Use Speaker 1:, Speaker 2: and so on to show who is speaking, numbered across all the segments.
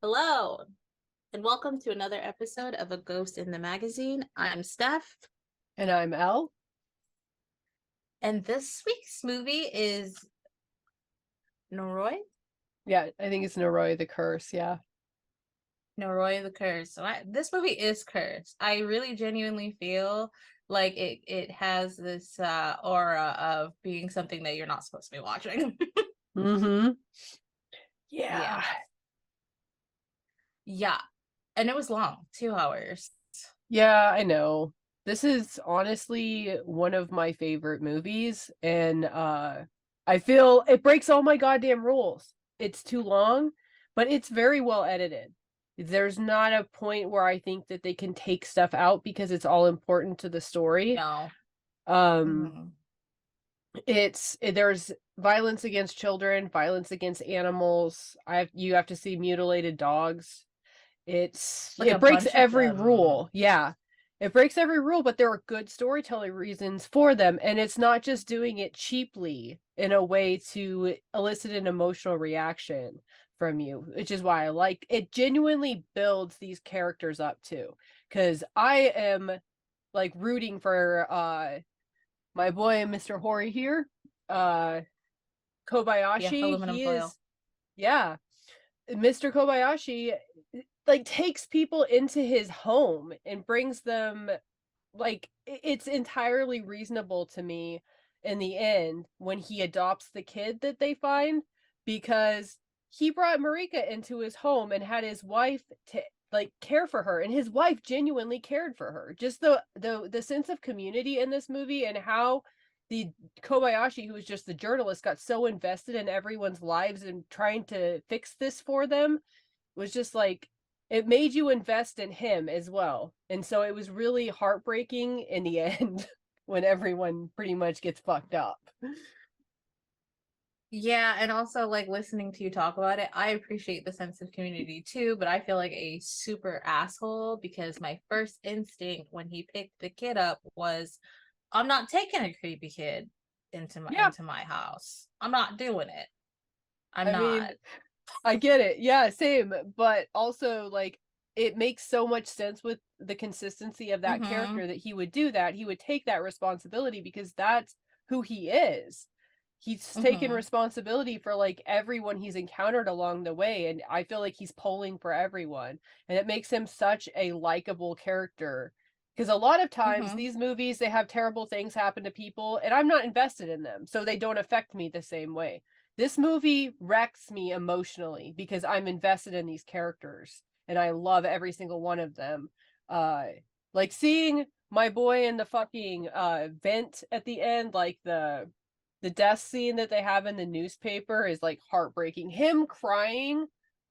Speaker 1: Hello, and welcome to another episode of A Ghost in the Magazine. I'm Steph,
Speaker 2: And I'm Elle.
Speaker 1: and this week's movie is Noroi.
Speaker 2: Yeah, I think it's Noroi the Curse. Yeah.
Speaker 1: Noroi the Curse. This movie is cursed. I really genuinely feel like it has this aura of being something that you're not supposed to be watching.
Speaker 2: Mm-hmm.
Speaker 1: Yeah.
Speaker 2: Yeah.
Speaker 1: Yeah. And it was long, 2 hours.
Speaker 2: Yeah, I know. This is honestly one of my favorite movies, and I feel it breaks all my goddamn rules. It's too long, but it's very well edited. There's not a point where I think that they can take stuff out because it's all important to the story.
Speaker 1: No.
Speaker 2: Um,
Speaker 1: Hmm.
Speaker 2: there's violence against children, violence against animals. You have to see mutilated dogs.
Speaker 1: Like a
Speaker 2: It breaks
Speaker 1: bunch of
Speaker 2: every
Speaker 1: them.
Speaker 2: rule. Yeah. It breaks every rule, but there are good storytelling reasons for them, and it's not just doing it cheaply in a way to elicit an emotional reaction from you, which is why I like it. Genuinely builds these characters up too, because I am like rooting for my boy Mr. Hori here, uh
Speaker 1: Yeah,
Speaker 2: Kobayashi.
Speaker 1: aluminum
Speaker 2: He
Speaker 1: foil.
Speaker 2: is, yeah, Mr. Kobayashi like takes people into his home and brings them, like, it's entirely reasonable to me in the end when he adopts the kid that they find, because he brought Marika into his home and had his wife to like care for her, and his wife genuinely cared for her. Just the sense of community in this movie, and how the Kobayashi, who was just the journalist, got so invested in everyone's lives and trying to fix this for them, was just like, it made you invest in him as well. And so it was really heartbreaking in the end when everyone pretty much gets fucked up.
Speaker 1: Yeah, and also like listening to you talk about it, I appreciate the sense of community too, but I feel like a super asshole because my first instinct when he picked the kid up was I'm not taking a creepy kid
Speaker 2: Yeah,
Speaker 1: into my house. I'm not doing it. I'm
Speaker 2: I
Speaker 1: not.
Speaker 2: mean, I get it. Yeah, same. But also, like, it makes so much sense with the consistency of that
Speaker 1: Mm-hmm.
Speaker 2: character that he would do that. He would take that responsibility because that's who he is. He's taken
Speaker 1: Mm-hmm.
Speaker 2: responsibility for like everyone he's encountered along the way. And I feel like he's pulling for everyone. And it makes him such a likable character. Because a lot of times
Speaker 1: Mm-hmm.
Speaker 2: these movies, they have terrible things happen to people, and I'm not invested in them. So they don't affect me the same way. This movie wrecks me emotionally because I'm invested in these characters and I love every single one of them. Uh like seeing my boy in the fucking vent at the end, like the death scene that they have in the newspaper is like heartbreaking. Him crying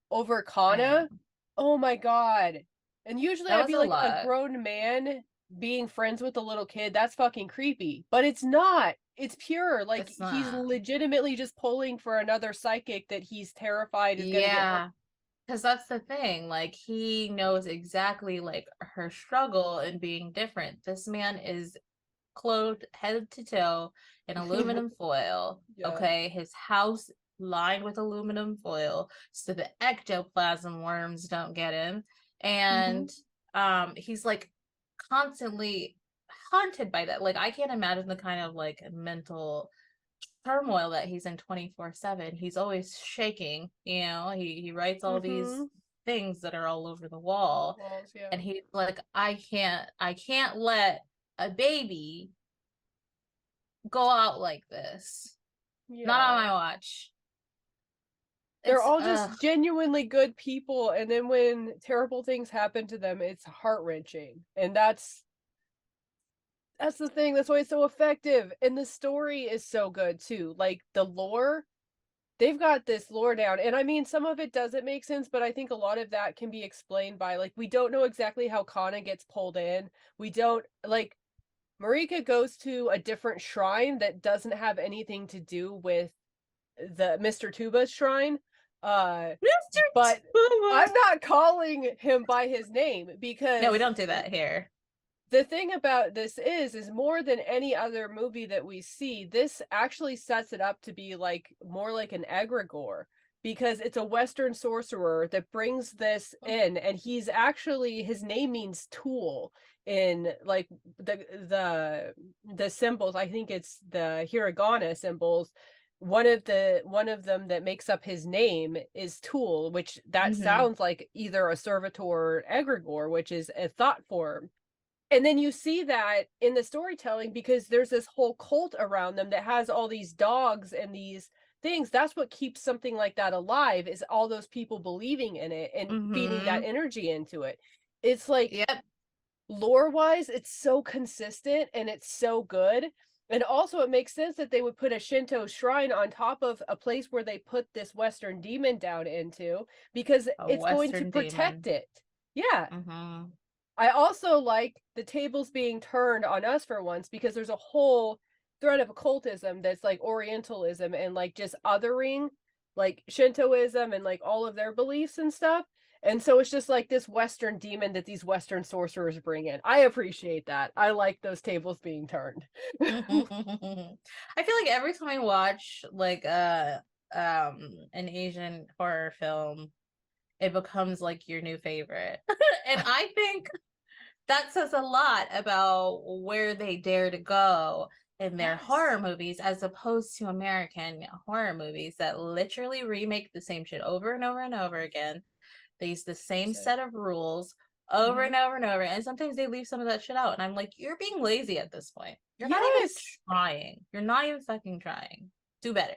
Speaker 2: over Kana.
Speaker 1: Mm.
Speaker 2: Oh my god. And usually
Speaker 1: That
Speaker 2: I'd
Speaker 1: was
Speaker 2: be
Speaker 1: a
Speaker 2: like, a
Speaker 1: lot.
Speaker 2: grown man being friends with a little kid, that's fucking creepy. But it's not. It's pure. Like,
Speaker 1: It's
Speaker 2: he's
Speaker 1: not.
Speaker 2: legitimately just pulling for another psychic that he's terrified is gonna get hurt.
Speaker 1: Yeah. Because that's the thing. Like, he knows exactly like her struggle in being different. This man is clothed head to toe in aluminum foil.
Speaker 2: Yeah.
Speaker 1: Okay, his house lined with aluminum foil so the ectoplasm worms don't get him.
Speaker 2: Mm-hmm.
Speaker 1: And he's like constantly haunted by that. Like, I can't imagine the kind of like mental turmoil that he's in 24/7. He's always shaking, he writes all these
Speaker 2: Mm-hmm.
Speaker 1: things that are all over the wall,
Speaker 2: Walls, yeah.
Speaker 1: and he's like, I can't let a baby go out like this. Not on
Speaker 2: Yeah.
Speaker 1: my watch.
Speaker 2: They're
Speaker 1: It's
Speaker 2: all just genuinely good people, and then when terrible things happen to them, it's heart-wrenching. And that's the thing. That's why it's so effective. And the story is so good too. Like, the lore, they've got this lore down. And I mean, some of it doesn't make sense, but I think a lot of that can be explained by, like, we don't know exactly how Kana gets pulled in. We don't, like, Marika goes to a different shrine that doesn't have anything to do with the Mr. Tuba's shrine. Uh,
Speaker 1: Mr.
Speaker 2: but
Speaker 1: Tuba.
Speaker 2: I'm not calling him by his name
Speaker 1: No, we
Speaker 2: because
Speaker 1: don't do that here.
Speaker 2: the thing about this is more than any other movie that we see, this actually sets it up to be like more like an egregore, because it's a Western sorcerer that brings this in, and he's actually, his name means tool in like the symbols. I think it's the hiragana symbols. One of them that makes up his name is tool, which that
Speaker 1: Mm-hmm.
Speaker 2: sounds like either a servitor or egregore, which is a thought form. And then you see that in the storytelling because there's this whole cult around them that has all these dogs and these things. That's what keeps something like that alive, is all those people believing in it and feeding that
Speaker 1: Mm-hmm.
Speaker 2: energy into it. It's like,
Speaker 1: Yep.
Speaker 2: lore wise, it's so consistent and it's so good. And also it makes sense that they would put a Shinto shrine on top of a place where they put this Western demon down into, because
Speaker 1: A
Speaker 2: it's going to
Speaker 1: Western
Speaker 2: protect
Speaker 1: demon.
Speaker 2: it. Yeah.
Speaker 1: Mm-hmm.
Speaker 2: I also like the tables being turned on us for once, because there's a whole thread of occultism that's like Orientalism and like just othering like Shintoism and like all of their beliefs and stuff. And so it's just like this Western demon that these Western sorcerers bring in. I appreciate that. I like those tables being turned.
Speaker 1: I feel like every time I watch like an Asian horror film, it becomes like your new favorite. And I think that says a lot about where they dare to go in their horror
Speaker 2: Yes.
Speaker 1: movies as opposed to American horror movies that literally remake the same shit over and over and over again. They use the same
Speaker 2: 100%.
Speaker 1: set of rules over
Speaker 2: Mm-hmm.
Speaker 1: and over and over. And sometimes they leave some of that shit out. And I'm like, you're being lazy at this point. You're not even
Speaker 2: Yes.
Speaker 1: trying. You're not even fucking trying. Do better.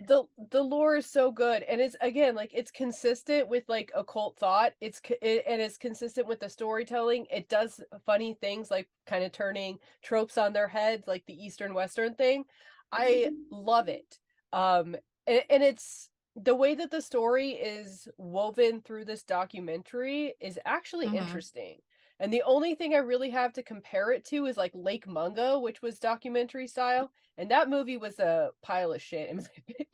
Speaker 2: The lore is so good, and it's, again, like, it's consistent with like occult thought. And it's consistent with the storytelling. It does funny things like kind of turning tropes on their heads, like the Eastern Western thing. I love it. And it's the way that the story is woven through this documentary is actually
Speaker 1: Mm-hmm.
Speaker 2: interesting. And the only thing I really have to compare it to is like Lake Mungo, which was documentary style, and that movie was a pile of shit in my opinion.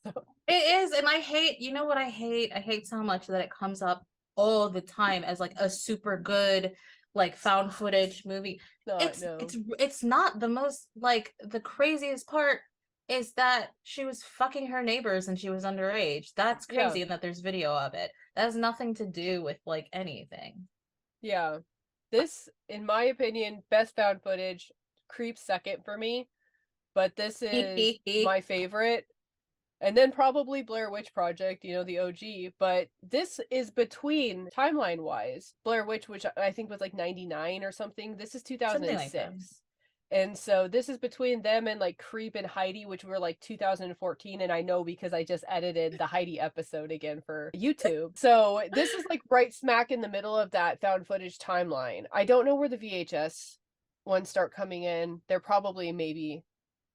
Speaker 2: So,
Speaker 1: It is, and I hate, you know what I hate? I hate so much that it comes up all the time as like a super good like
Speaker 2: it's
Speaker 1: found
Speaker 2: not.
Speaker 1: footage movie.
Speaker 2: Not,
Speaker 1: It's
Speaker 2: no.
Speaker 1: it's it's not the most like the craziest part is that she was fucking her neighbors and she was underage. That's
Speaker 2: Yeah,
Speaker 1: crazy and that there's video of it. That has nothing to do with like anything.
Speaker 2: yeah. This, in my opinion, best found footage, creeps second for me, but this is my favorite. And then probably Blair Witch Project, the OG, but this is between, timeline wise, Blair Witch, which I think was like 99 or something. This is
Speaker 1: Something like that.
Speaker 2: 2006. And so this is between them and like Creep and Heidi, which were like 2014. And I know because I just edited the Heidi episode again for YouTube. So this is like right smack in the middle of that found footage timeline. I don't know where the VHS ones start coming in. They're probably maybe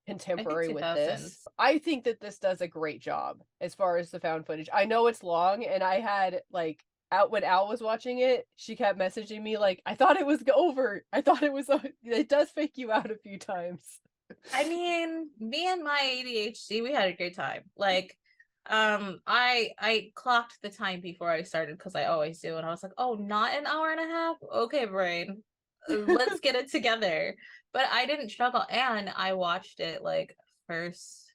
Speaker 1: I think
Speaker 2: contemporary with this.
Speaker 1: 2000s.
Speaker 2: I think that this does a great job as far as the found footage. I know it's long, and I had like out when Al was watching it, she kept messaging me like, "I thought it was over. I thought it was. It does fake you out a few times."
Speaker 1: I mean, me and my ADHD, we had a great time. Like, I clocked the time before I started because I always do, and I was like, oh, not an hour and a half? Okay, brain, let's get it together. But I didn't struggle, and I watched it like first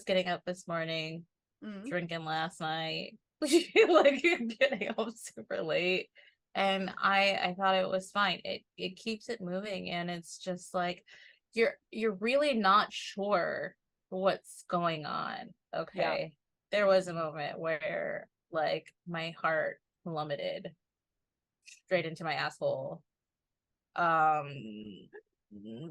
Speaker 1: getting up this morning,
Speaker 2: Mm.
Speaker 1: drinking last night, like getting home super late. And I thought it was fine. It keeps it moving and it's just like you're really not sure what's going on.
Speaker 2: Yeah.
Speaker 1: Okay. There was a moment where like my heart plummeted straight into my asshole. Um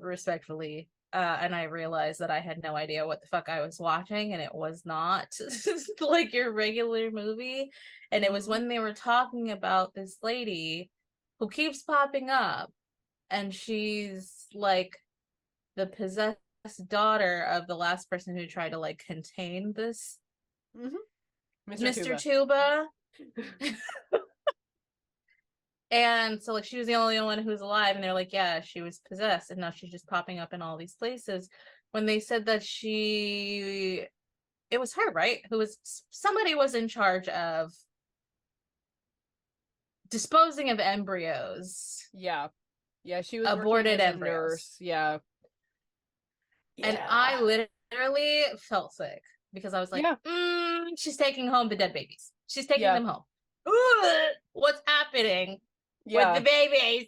Speaker 1: Respectfully, and I realized that I had no idea what the fuck I was watching, and it was not like your regular movie. And it was
Speaker 2: Mm-hmm.
Speaker 1: when they were talking about this lady who keeps popping up, and she's like the possessed daughter of the last person who tried to like contain this
Speaker 2: Mm-hmm. Mr.
Speaker 1: Mr.
Speaker 2: Tuba.
Speaker 1: Tuba. And so like she was the only one who's alive, and they're like, yeah, she was possessed, and now she's just popping up in all these places. When they said that it was her, right? Who was somebody was in charge of disposing of embryos,
Speaker 2: Yeah. Yeah, she was working
Speaker 1: aborted
Speaker 2: as a
Speaker 1: embryos.
Speaker 2: nurse. Yeah.
Speaker 1: And
Speaker 2: Yeah.
Speaker 1: I literally felt sick. because I was like,
Speaker 2: Yeah.
Speaker 1: She's taking home the dead babies. She's taking
Speaker 2: Yeah.
Speaker 1: them home. Ugh, what's happening with the
Speaker 2: Yeah.
Speaker 1: babies?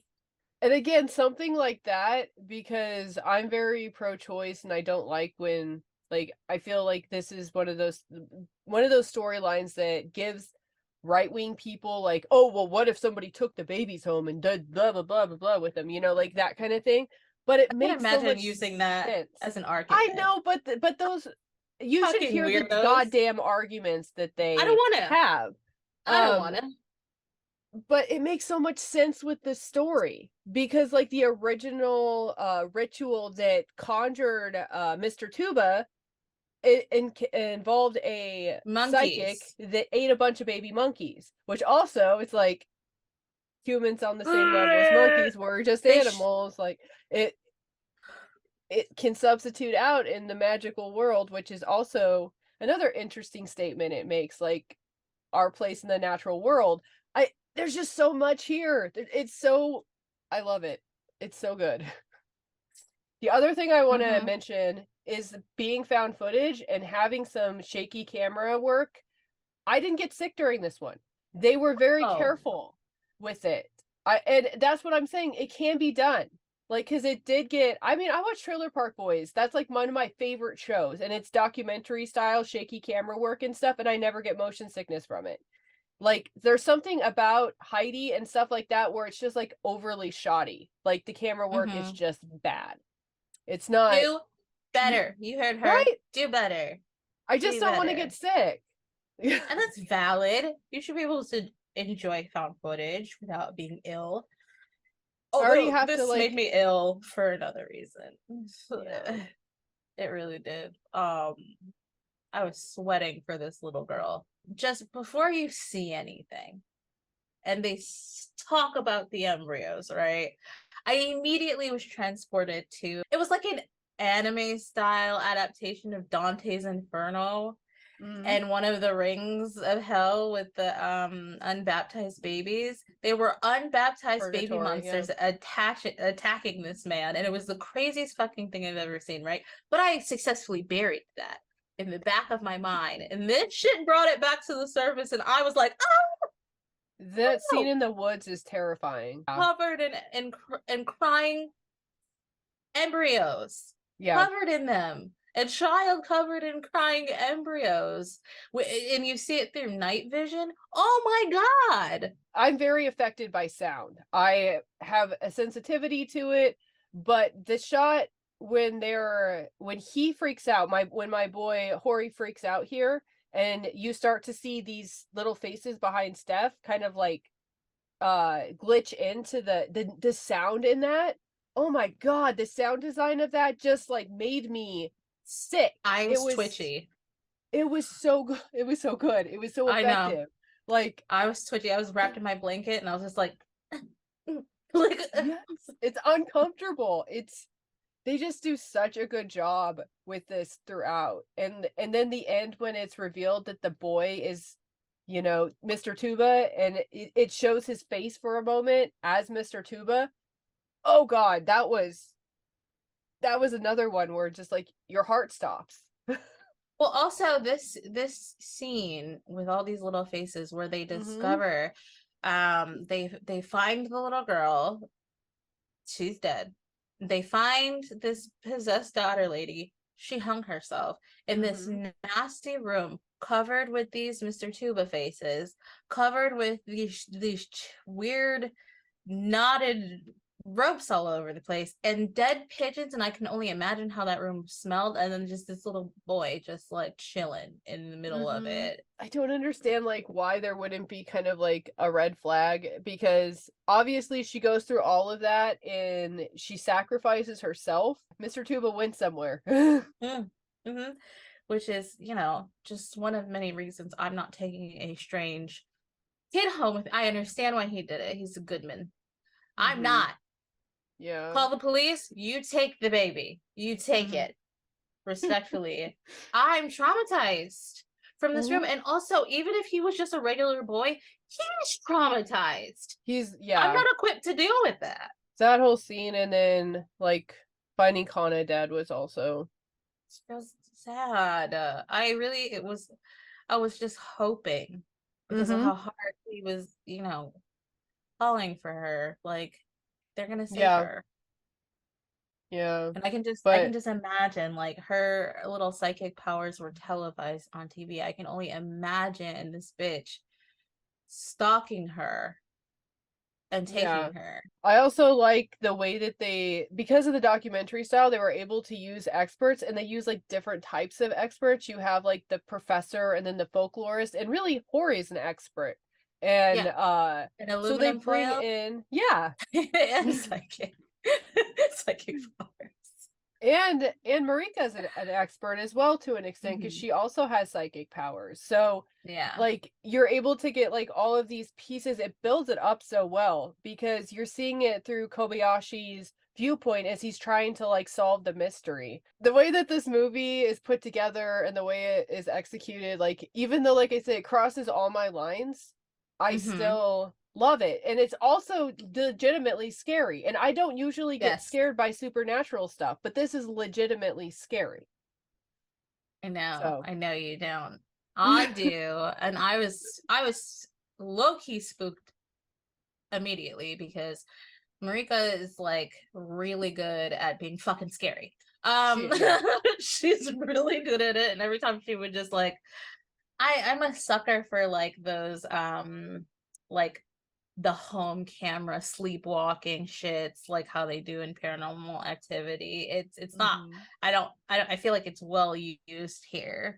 Speaker 2: And again, something like that, because I'm very pro-choice and I don't like when, like, I feel like this is one of those storylines that gives right-wing people like, oh, well, what if somebody took the babies home and did blah blah blah blah blah with them, like that kind of thing. But it
Speaker 1: I can
Speaker 2: makes so
Speaker 1: imagine
Speaker 2: much
Speaker 1: using that
Speaker 2: sense.
Speaker 1: as an
Speaker 2: I
Speaker 1: argument.
Speaker 2: know, but those, you should
Speaker 1: Fucking
Speaker 2: hear the
Speaker 1: weirdos.
Speaker 2: goddamn arguments that
Speaker 1: I don't
Speaker 2: they
Speaker 1: want to.
Speaker 2: have.
Speaker 1: I don't
Speaker 2: Um,
Speaker 1: want to.
Speaker 2: but it makes so much sense with the story because like the original ritual that conjured Mr. Tuba, involved a psychic
Speaker 1: Monkeys.
Speaker 2: that ate a bunch of baby monkeys, which also it's like humans on the same level as monkeys, we're just animals. Like it can substitute out in the magical world, which is also another interesting statement it makes, like our place in the natural world. There's just so much here. It's so, I love it. It's so good. The other thing I want to
Speaker 1: Mm-hmm.
Speaker 2: mention is being found footage and having some shaky camera work. I didn't get sick during this one. They were very
Speaker 1: Oh,
Speaker 2: careful with it. And that's what I'm saying. It can be done. Like, cause it did get, I mean, I watch Trailer Park Boys. That's like one of my favorite shows, and it's documentary style, shaky camera work and stuff, and I never get motion sickness from it. Like, there's something about Heidi and stuff like that where it's just like overly shoddy. Like the camera work is
Speaker 1: mm-hmm.
Speaker 2: just bad. It's not
Speaker 1: Do better. You heard her.
Speaker 2: right.
Speaker 1: Do better.
Speaker 2: I just
Speaker 1: Do
Speaker 2: don't want to get
Speaker 1: better.
Speaker 2: sick.
Speaker 1: And that's valid. You should be able to enjoy found footage without being ill.
Speaker 2: I already
Speaker 1: Although
Speaker 2: have to
Speaker 1: this made
Speaker 2: like,
Speaker 1: me ill for another reason.
Speaker 2: yeah.
Speaker 1: It really did. I was sweating for this little girl. Just before you see anything, and they talk about the embryos, right? I immediately was transported to, it was like an anime style adaptation of Dante's Inferno
Speaker 2: Mhm.
Speaker 1: and one of the rings of hell with the unbaptized babies. They were unbaptized baby
Speaker 2: Purgatory, yeah.
Speaker 1: monsters attacking this man, and it was the craziest fucking thing I've ever seen, right? But I successfully buried that in the back of my mind, and this shit brought it back to the surface, and I was like,
Speaker 2: That scene
Speaker 1: oh,
Speaker 2: in the woods is terrifying. Yeah.
Speaker 1: covered in crying embryos,
Speaker 2: Yeah.
Speaker 1: covered in them. A child covered in crying embryos, and you see it through night vision. Oh my god!
Speaker 2: I'm very affected by sound. I have a sensitivity to it, but the shot when he freaks out, when my boy Hori freaks out here, and you start to see these little faces behind Steph kind of like glitch into the sound in that. Oh my god, the sound design of that just like made me sick.
Speaker 1: I
Speaker 2: It
Speaker 1: was
Speaker 2: was
Speaker 1: twitchy.
Speaker 2: it was so good. It was so good. It was so
Speaker 1: I know.
Speaker 2: effective. Like,
Speaker 1: I was twitchy. I was wrapped in my blanket, and I was just like, like,
Speaker 2: yes, it's uncomfortable. It's they just do such a good job with this throughout. And then the end when it's revealed that the boy is, Mr. Tuba, and it shows his face for a moment as Mr. Tuba. Oh god, that was another one where just like your heart stops.
Speaker 1: well, also this scene with all these little faces where they
Speaker 2: Mhm.
Speaker 1: discover, they find the little girl. She's dead. They find this possessed daughter lady. She hung herself in this
Speaker 2: Mhm.
Speaker 1: nasty room covered with these Mr. Tuba faces, covered with these weird knotted ropes all over the place and dead pigeons, and I can only imagine how that room smelled, and then just this little boy just like chilling in the middle of
Speaker 2: Mhm.
Speaker 1: it.
Speaker 2: I don't understand like why there wouldn't be kind of like a red flag, because obviously she goes through all of that and she sacrifices herself. Mr. Tuba went somewhere.
Speaker 1: Mm-hmm. Which is, just one of many reasons I'm not taking a strange kid home with. I understand why he did it. He's a good man. I'm
Speaker 2: Mhm.
Speaker 1: not.
Speaker 2: Yeah.
Speaker 1: Call the police. You take the baby. You take
Speaker 2: Mhm.
Speaker 1: it. Respectfully. I'm traumatized from this room.
Speaker 2: Mhm.
Speaker 1: And also, even if he was just a regular boy, he's traumatized.
Speaker 2: He's
Speaker 1: I'm
Speaker 2: yeah.
Speaker 1: not equipped to deal with that.
Speaker 2: That whole scene, and then like finding Kana dead was also
Speaker 1: It was sad. I was just hoping because of
Speaker 2: Mm-hmm.
Speaker 1: how hard he was, falling for her. Like, they're gonna save
Speaker 2: Yeah.
Speaker 1: her.
Speaker 2: Yeah.
Speaker 1: And I can
Speaker 2: But
Speaker 1: just imagine like her little psychic powers were televised on TV. I can only imagine this bitch stalking her and
Speaker 2: yeah.
Speaker 1: taking her.
Speaker 2: I also like the way that because of the documentary style, they were able to use experts, and they use like different types of experts. You have like the professor and then the folklorist, and really Hori is an expert. And
Speaker 1: Yeah, an
Speaker 2: so they
Speaker 1: aluminum
Speaker 2: bring
Speaker 1: foil
Speaker 2: in, yeah.
Speaker 1: and psychic psychic powers.
Speaker 2: And Marika's an expert as well to an extent because
Speaker 1: Mhm.
Speaker 2: she also has psychic powers. So
Speaker 1: Yeah.
Speaker 2: like you're able to get like all of these pieces. It builds it up so well because you're seeing it through Kobayashi's viewpoint as he's trying to like solve the mystery. The way that this movie is put together and the way it is executed, like even though like I said, it crosses all my lines, I
Speaker 1: Mhm.
Speaker 2: still love it. And it's also legitimately scary. And I don't usually get
Speaker 1: Yes.
Speaker 2: scared by supernatural stuff, but this is legitimately scary. So,
Speaker 1: I know you don't. I do. And I was low key spooked immediately because Marika is like really good at being fucking scary.
Speaker 2: yeah.
Speaker 1: She's really good at it, and every time she would just like I'm a sucker for like those like the home camera sleepwalking shits like how they do in Paranormal Activity. It's not
Speaker 2: Hmm.
Speaker 1: I feel like it's well used here.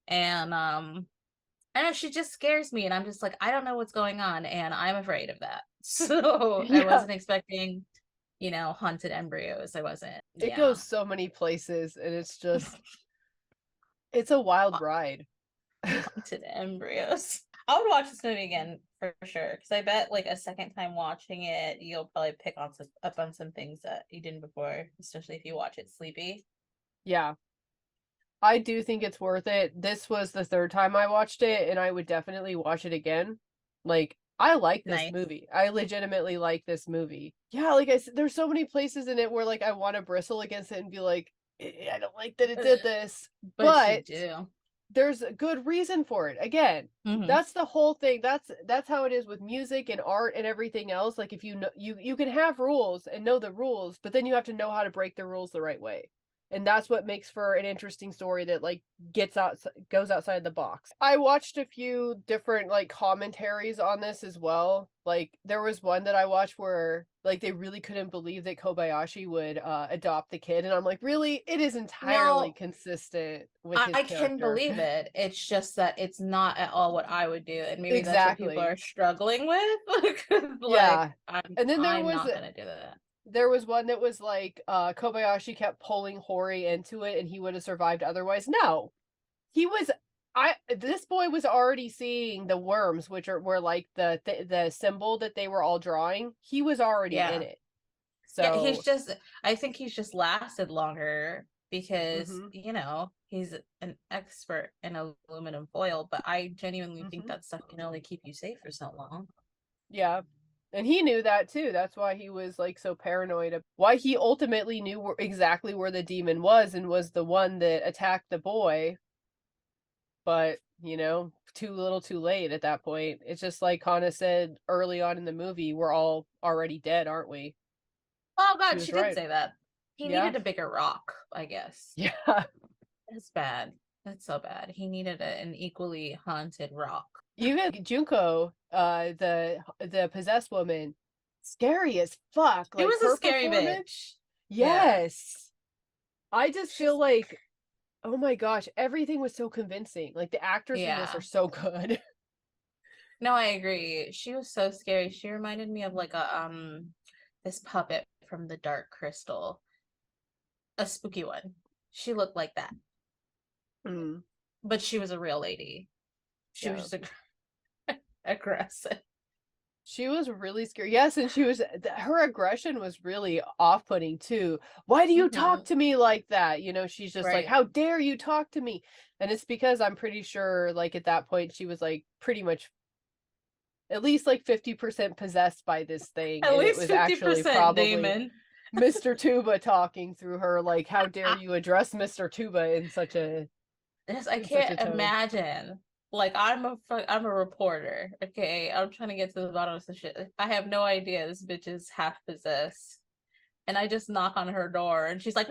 Speaker 1: And I know she just scares me and I'm just like I don't know what's going on and I'm afraid of that. So I
Speaker 2: Yeah.
Speaker 1: wasn't expecting, haunted embryos. I wasn't.
Speaker 2: It
Speaker 1: Yeah.
Speaker 2: goes so many places and it's a wild ride.
Speaker 1: Haunted embryos. I would watch this movie again for sure because I bet like a second time watching it, you'll probably pick on up on some things that you didn't before, especially if you watch it sleepy.
Speaker 2: Yeah. I do think it's worth it. This was the third time I watched it, and I would definitely watch it again. Like, I like this
Speaker 1: Nice,
Speaker 2: movie. I legitimately like this movie. Yeah, like I said, there's so many places in it where like I want to bristle against it and be like, I don't like that it did this.
Speaker 1: but you
Speaker 2: But
Speaker 1: do.
Speaker 2: there's a good reason for it. Again,
Speaker 1: Hmm.
Speaker 2: that's the whole thing. That's how it is with music and art and everything else. Like if you know you can have rules and know the rules, but then you have to know how to break the rules the right way. And that's what makes for an interesting story that like goes outside the box. I watched a few different like commentaries on this as well. Like there was one that I watched where like they really couldn't believe that Kobayashi would adopt the kid, and I'm like, really? It is entirely
Speaker 1: No,
Speaker 2: consistent with his
Speaker 1: I can
Speaker 2: character.
Speaker 1: believe it. It's just that it's not at all what I would do, and maybe that's what people
Speaker 2: Exactly.
Speaker 1: are struggling with. Like
Speaker 2: Yeah. And then
Speaker 1: I'm not gonna do that.
Speaker 2: there was one that was like Kobayashi kept pulling Hori into it and he would have survived otherwise. No. He was I this boy was already seeing the worms, which were like the symbol that they were all drawing. He was already in
Speaker 1: Yeah.
Speaker 2: it.
Speaker 1: Yeah,
Speaker 2: So,
Speaker 1: I think he's just lasted longer because,
Speaker 2: mhm.
Speaker 1: he's an expert in aluminum foil, but I genuinely think
Speaker 2: Mhm.
Speaker 1: that stuff can only keep you safe for so long.
Speaker 2: Yeah. And he knew that too. That's why he was like so paranoid of why he ultimately knew exactly where the demon was and was the one that attacked the boy. But, too little too late at that point. It's just like Hana said early on in the movie, we're all already dead, aren't we?
Speaker 1: Oh
Speaker 2: She
Speaker 1: God,
Speaker 2: was
Speaker 1: she did
Speaker 2: right.
Speaker 1: say that. He
Speaker 2: Yeah.
Speaker 1: needed a bigger rock, I guess.
Speaker 2: Yeah.
Speaker 1: That's bad. That's so bad. He needed an equally haunted rock.
Speaker 2: Even Junko, the possessed woman, scary as fuck.
Speaker 1: She
Speaker 2: Like
Speaker 1: was a
Speaker 2: her
Speaker 1: scary
Speaker 2: performance.
Speaker 1: bitch. Yeah.
Speaker 2: Yes. I just feel
Speaker 1: She's
Speaker 2: like, oh my gosh, everything was so convincing. Like the actors in this are
Speaker 1: yeah.
Speaker 2: so good.
Speaker 1: No, I agree. She was so scary. She reminded me of like a this puppet from the Dark Crystal, a spooky one. She looked like that,
Speaker 2: Mm,
Speaker 1: but she was a real lady. She was
Speaker 2: yeah.
Speaker 1: just aggressive.
Speaker 2: She was really scary. Yes, and her aggression was really off-putting too. "Why do you talk
Speaker 1: Hmm.
Speaker 2: to me like that?" She's just like,
Speaker 1: Right.
Speaker 2: "How dare you talk to me?" And it's because I'm pretty sure, like, at that point, she was, like, pretty much at least, like, 50% possessed by this thing,
Speaker 1: At
Speaker 2: and it
Speaker 1: least
Speaker 2: was actually
Speaker 1: 50%
Speaker 2: probably
Speaker 1: demon.
Speaker 2: Mr. Tuba talking through her, like, how dare you address Mr. Tuba in such a
Speaker 1: I
Speaker 2: in such a
Speaker 1: can't
Speaker 2: tone.
Speaker 1: imagine. Like I'm a reporter. Okay, I'm trying to get to the bottom of some shit. I have no idea this bitch is half possessed, and I just knock on her door, and she's like,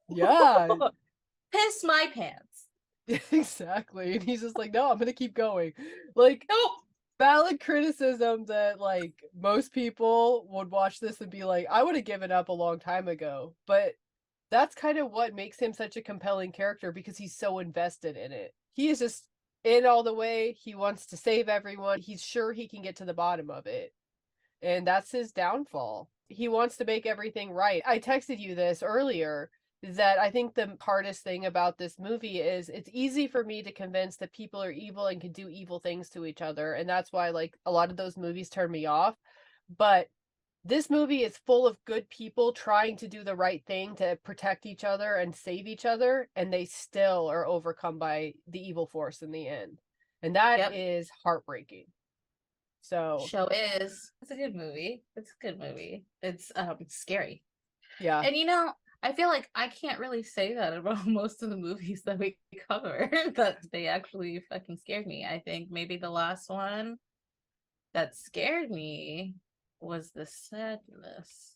Speaker 2: Yeah,
Speaker 1: "Piss my pants."
Speaker 2: exactly. And he's just like, no, I'm gonna keep going. Like,
Speaker 1: Nope.
Speaker 2: valid criticism that like most people would watch this and be like, I would have given up a long time ago. But that's kind of what makes him such a compelling character because he's so invested in it. He is just in all the way. He wants to save everyone. He's sure he can get to the bottom of it. And that's his downfall. He wants to make everything right. I texted you this earlier that I think the hardest thing about this movie is it's easy for me to convince that people are evil and can do evil things to each other. And that's why like a lot of those movies turn me off. But this movie is full of good people trying to do the right thing to protect each other and save each other, and they still are overcome by the evil force in the end. And that
Speaker 1: Yep.
Speaker 2: is heartbreaking. So,
Speaker 1: Show is. It's a good movie. It's a good movie. It's scary.
Speaker 2: yeah.
Speaker 1: And I feel like I can't really say that about most of the movies that we cover that they actually fucking scared me. I think maybe the last one that scared me was The Sadness.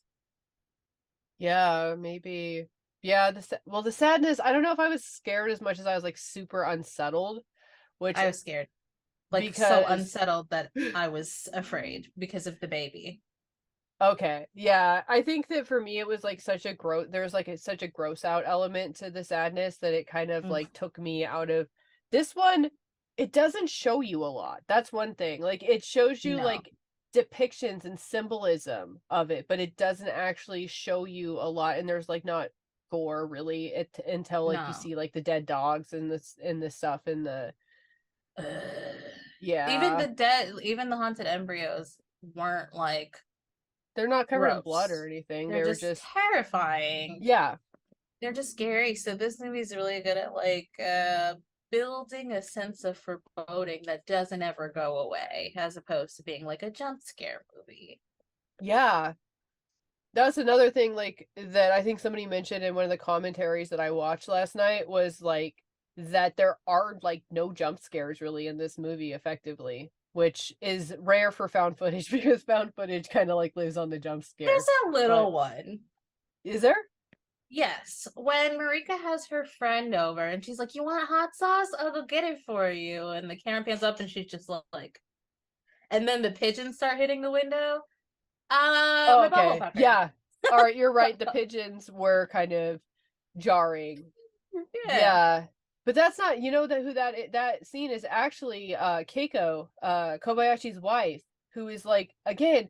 Speaker 2: Yeah, maybe. Yeah, the sadness, I don't know if I was scared as much as I was like super unsettled, which
Speaker 1: I was scared. Like so
Speaker 2: because
Speaker 1: unsettled that I was afraid because of the baby.
Speaker 2: okay, yeah, I think that for me it was like such a there's like such a gross out element to the sadness that it kind of
Speaker 1: Mm,
Speaker 2: like took me out of this one. It doesn't show you a lot. That's one thing. Like it shows you
Speaker 1: no,
Speaker 2: like depictions and symbolism of it, but it doesn't actually show you a lot. And there's like not gore really until like you
Speaker 1: no.
Speaker 2: see like the dead dogs and the stuff in the
Speaker 1: Even
Speaker 2: yeah.
Speaker 1: even the haunted embryos weren't like
Speaker 2: They're not covered in blood or
Speaker 1: gross.
Speaker 2: anything.
Speaker 1: They're
Speaker 2: They were
Speaker 1: just
Speaker 2: just
Speaker 1: terrifying.
Speaker 2: yeah.
Speaker 1: They're just scary. So this movie's really good at like building a sense of foreboding that doesn't ever go away, as opposed to being like a jump scare movie.
Speaker 2: Yeah. That's another thing, like, that I think somebody mentioned in one of the commentaries that I watched last night was, like, that there are, like, no jump scares really in this movie effectively, which is rare for found footage because found footage kinda, like, lives on the jump
Speaker 1: There's
Speaker 2: scare.
Speaker 1: a
Speaker 2: But
Speaker 1: little one.
Speaker 2: is there?
Speaker 1: Yes, when Marika has her friend over and she's like, "You want hot sauce? I'll go get it for you." And the camera pans up and she's just like, and then the pigeons start hitting the window.
Speaker 2: Oh,
Speaker 1: My bubble
Speaker 2: okay.
Speaker 1: puckered.
Speaker 2: Yeah. Alright, you're right, the pigeons were kind of jarring.
Speaker 1: Yeah.
Speaker 2: Yeah. But that's not that who that scene is actually, Keiko, Kobayashi's wife, who is, like, again,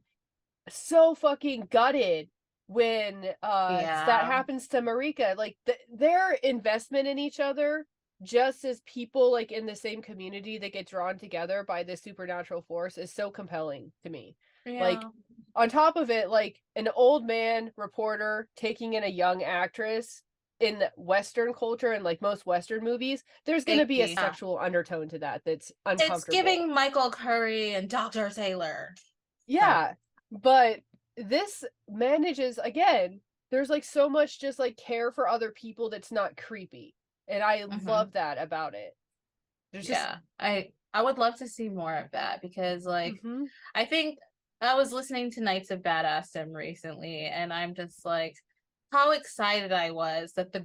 Speaker 2: so fucking gutted when that
Speaker 1: Yeah.
Speaker 2: happens to Marika. Like their investment in each other, just as people like in the same community that get drawn together by this supernatural force, is so compelling to me. Like
Speaker 1: Yeah.
Speaker 2: on top of it, like an old man reporter taking in a young actress in Western culture and like most Western movies, there's going to be a
Speaker 1: Icky. Yeah.
Speaker 2: sexual undertone to that that's
Speaker 1: It's
Speaker 2: uncomfortable.
Speaker 1: giving Michael Curry and Dr. Taylor. So,
Speaker 2: Yeah, but this manages again, there's like so much just like care for other people that's not creepy. And I
Speaker 1: mhm.
Speaker 2: love that about it. There's just
Speaker 1: Yeah. I would love to see more of that because like
Speaker 2: mhm.
Speaker 1: I think I was listening to Knights of Badassdom recently and I'm just like how excited I was that the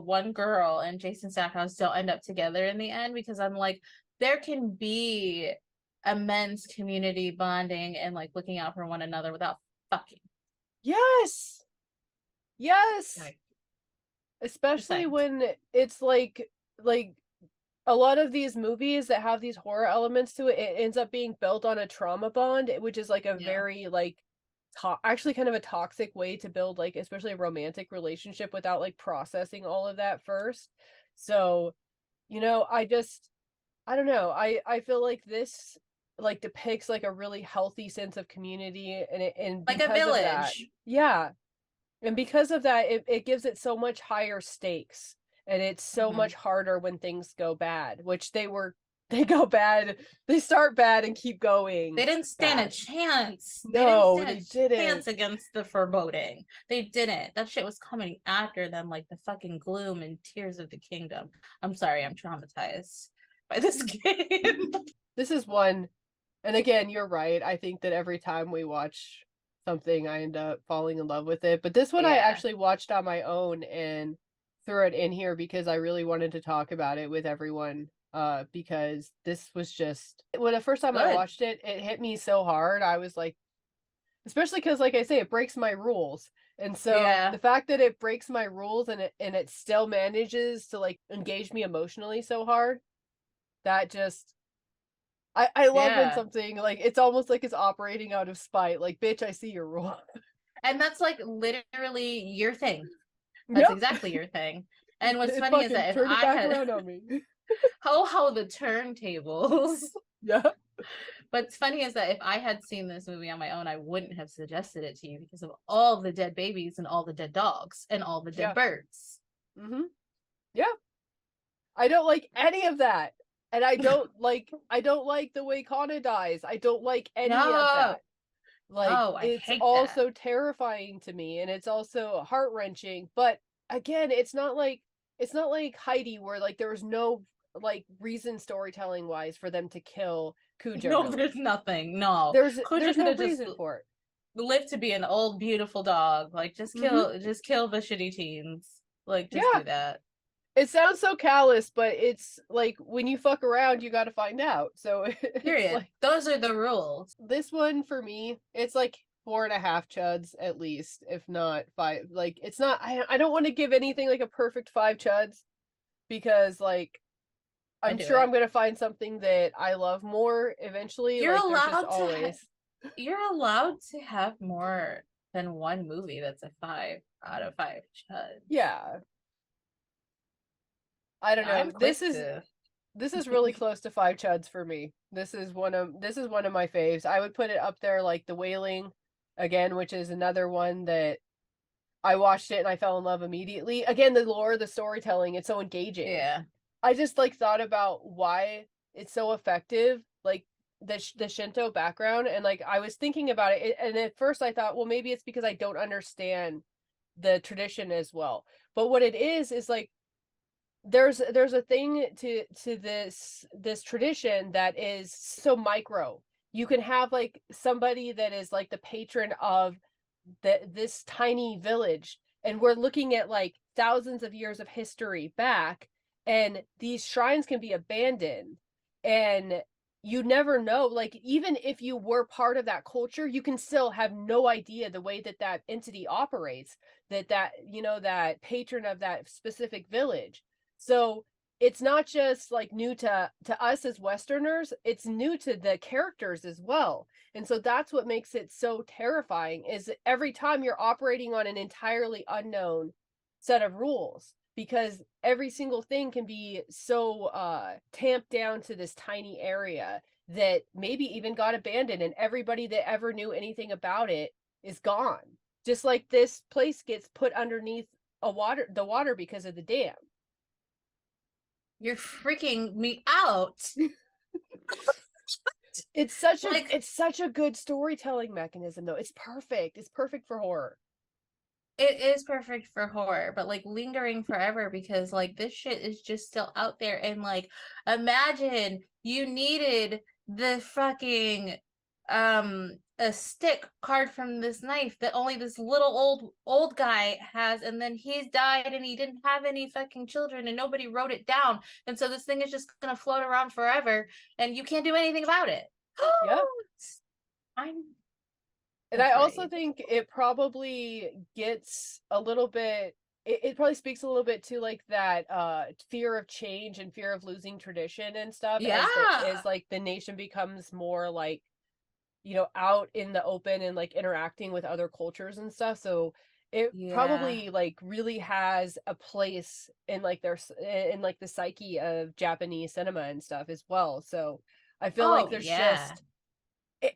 Speaker 1: one girl and Jason Stackhouse don't end up together in the end because I'm like there can be immense community bonding and like looking out for one another without fucking.
Speaker 2: Yes. Yes.
Speaker 1: Like, just
Speaker 2: Especially
Speaker 1: saying.
Speaker 2: when it's like a lot of these movies that have these horror elements to it, it ends up being built on a trauma bond, which is like a
Speaker 1: Yeah.
Speaker 2: very like actually kind of a toxic way to build like especially a romantic relationship without like processing all of that first. So, I don't know. I feel like this like depicts like a really healthy sense of community and
Speaker 1: Like a
Speaker 2: because of that,
Speaker 1: village.
Speaker 2: yeah, and because of that, it gives it so much higher stakes, and it's so
Speaker 1: Hmm.
Speaker 2: much harder when things go bad, which they were they go bad. They start bad and keep going
Speaker 1: They didn't stand a
Speaker 2: bad.
Speaker 1: chance. They didn't
Speaker 2: No,
Speaker 1: stand
Speaker 2: they
Speaker 1: a
Speaker 2: didn't.
Speaker 1: chance against the foreboding. They didn't. That shit was coming after them like the fucking gloom and tears of the kingdom. I'm sorry, I'm traumatized by this game.
Speaker 2: This is one, and again, you're right. I think that every time we watch something, I end up falling in love with it. But this one I
Speaker 1: Yeah.
Speaker 2: actually watched on my own and threw it in here because I really wanted to talk about it with everyone. Because this was just when the first time I
Speaker 1: Good.
Speaker 2: watched it, it hit me so hard. I was like, especially because, like I say, it breaks my rules. And so
Speaker 1: Yeah.
Speaker 2: the fact that it breaks my rules and it still manages to like engage me emotionally so hard, that just I love when
Speaker 1: Yeah.
Speaker 2: something like it's almost like it's operating out of spite. Like, bitch, I see your rule.
Speaker 1: And that's like literally your thing. That's
Speaker 2: Yep.
Speaker 1: exactly your thing. And what's
Speaker 2: It
Speaker 1: funny is
Speaker 2: fucking
Speaker 1: that if
Speaker 2: turned it
Speaker 1: I
Speaker 2: back
Speaker 1: had
Speaker 2: around on me.
Speaker 1: how the turntables.
Speaker 2: Yeah.
Speaker 1: What's funny is that if I had seen this movie on my own, I wouldn't have suggested it to you because of all the dead babies and all the dead dogs and all the dead
Speaker 2: Yeah.
Speaker 1: birds.
Speaker 2: Mm-hmm. Yeah. I don't like any of that. And I don't like the way Kana dies. I don't like any of
Speaker 1: No,
Speaker 2: that. Like,
Speaker 1: no, I
Speaker 2: it's
Speaker 1: hate that.
Speaker 2: also terrifying to me and it's also heart-wrenching, but again, it's not like Heidi where like there was no like reason storytelling wise for them to kill Cujo
Speaker 1: No, there's
Speaker 2: really.
Speaker 1: nothing. No, Kuja
Speaker 2: There's
Speaker 1: could
Speaker 2: no
Speaker 1: have just
Speaker 2: reason for it.
Speaker 1: lived to be an old beautiful dog. Like
Speaker 2: Mhm.
Speaker 1: just kill the shitty teens. Like just
Speaker 2: Yeah.
Speaker 1: do that.
Speaker 2: It sounds so callous, but it's like when you fuck around, you got to find out. So it's
Speaker 1: Period.
Speaker 2: like
Speaker 1: Those are the rules.
Speaker 2: this one for me, it's like 4.5 chuds at least, if not five. Like it's not. I don't want to give anything like a perfect 5 chuds because like
Speaker 1: I
Speaker 2: I'm
Speaker 1: do
Speaker 2: sure I'm
Speaker 1: it.
Speaker 2: gonna find something that I love more eventually.
Speaker 1: You're
Speaker 2: Like there's just
Speaker 1: allowed to
Speaker 2: always.
Speaker 1: you're allowed to have more than one movie that's a 5 out of 5 chuds.
Speaker 2: Yeah. I don't
Speaker 1: I'm
Speaker 2: know.
Speaker 1: quick to
Speaker 2: This is really close to 5 chuds for me. This is one of my faves. I would put it up there like The Wailing again, which is another one that I watched it and I fell in love immediately. Again, the lore, the storytelling, it's so engaging.
Speaker 1: yeah.
Speaker 2: I just like thought about why it's so effective, like the Shinto background, and like I was thinking about it, and at first I thought, well, maybe it's because I don't understand the tradition as well. But what it is like there's a thing to this tradition that is so micro. You can have like somebody that is like the patron of this tiny village, and we're looking at like thousands of years of history back, and these shrines can be abandoned, and you never know, like even if you were part of that culture, you can still have no idea the way that that entity operates, that you know, that patron of that specific village. So it's not just like new to us as westerners, it's new to the characters as well. And so that's what makes it so terrifying, is that every time you're operating on an entirely unknown set of rules, because every single thing can be so tamped down to this tiny area that maybe even got abandoned, and everybody that ever knew anything about it is gone. Just like this place gets put underneath the water because of the dam.
Speaker 1: You're freaking me out. Like
Speaker 2: It's such a good storytelling mechanism though. It's perfect. It's perfect for horror.
Speaker 1: it is perfect for horror, but like lingering forever because like this shit is just still out there and like imagine you needed the fucking a stick carved from this knife that only this little old guy has, and then he's died and he didn't have any fucking children and nobody wrote it down, and so this thing is just gonna float around forever and you can't do anything about it.
Speaker 2: Yeah.
Speaker 1: I'm
Speaker 2: And I also
Speaker 1: afraid.
Speaker 2: think it probably gets a little bit, it probably speaks a little bit to like that fear of change and fear of losing tradition and stuff, as
Speaker 1: Yeah.
Speaker 2: like the nation becomes more like, you know, out in the open and like interacting with other cultures and stuff. So it
Speaker 1: Yeah.
Speaker 2: probably like really has a place in like in like the psyche of Japanese cinema and stuff as well. So I feel like
Speaker 1: Oh
Speaker 2: there's
Speaker 1: yeah.
Speaker 2: just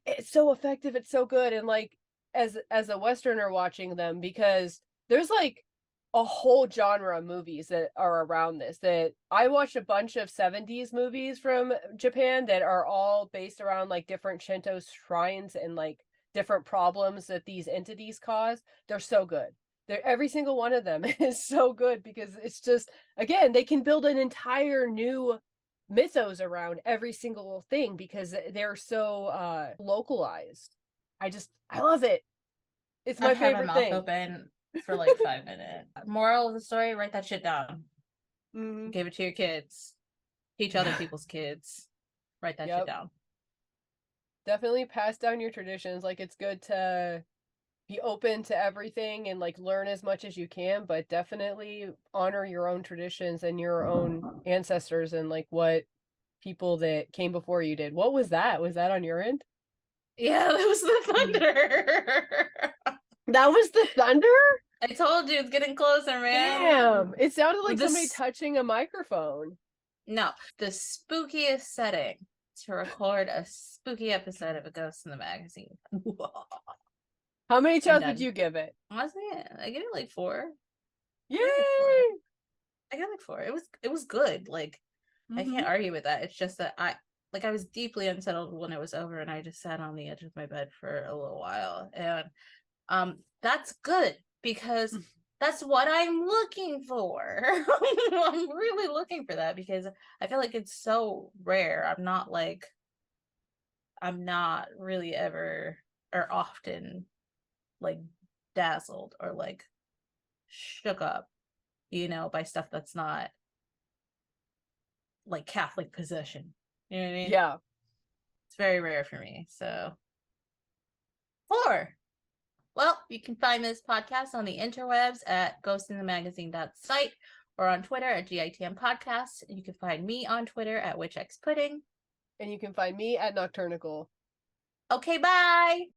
Speaker 2: it's so effective, it's so good. And like as a westerner watching them, because there's like a whole genre of movies that are around this. That I watched a bunch of 70s movies from Japan that are all based around like different Shinto shrines and like different problems that these entities cause. They're so good. They're, every single one of them is so good because it's just, again, they can build an entire new mythos around every single thing because they're so localized. I love it. It's my
Speaker 1: I've had my
Speaker 2: favorite
Speaker 1: mouth
Speaker 2: thing.
Speaker 1: open for like 5 minutes. Moral of the story: write that shit down.
Speaker 2: Mhm.
Speaker 1: Give it to your kids. Teach other people's kids. Write that shit
Speaker 2: Yep.
Speaker 1: down.
Speaker 2: Definitely pass down your traditions. Like it's good to be open to everything and like learn as much as you can, but definitely honor your own traditions and your own ancestors and like what people that came before you did. What was that? Was that on your end?
Speaker 1: Yeah, that was the thunder.
Speaker 2: That was the thunder?
Speaker 1: I told you it's getting closer, man.
Speaker 2: Damn. It sounded like somebody
Speaker 1: This
Speaker 2: touching a microphone.
Speaker 1: no, the spookiest setting to record a spooky episode of A Ghost in the Magazine.
Speaker 2: How many
Speaker 1: I'm
Speaker 2: shots would
Speaker 1: done.
Speaker 2: you give it?
Speaker 1: Honestly, I give it like 4.
Speaker 2: Yay!
Speaker 1: I give it like 4. I give it like 4. It was good. Like I
Speaker 2: Mm-hmm.
Speaker 1: can't argue with that. It's just that I was deeply unsettled when it was over, and I just sat on the edge of my bed for a little while, and that's good because that's what I'm looking for. I'm really looking for that because I feel like it's so rare. I'm not really ever or often like dazzled or like shook up, by stuff that's not like Catholic possession. You know what I mean?
Speaker 2: Yeah.
Speaker 1: It's very rare for me. So 4. Well, you can find this podcast on the interwebs at ghostinthemagazine.site or on Twitter at GITM Podcast. You can find me on Twitter at WitchXPudding.
Speaker 2: And you can find me at Nocturnical.
Speaker 1: Okay, bye.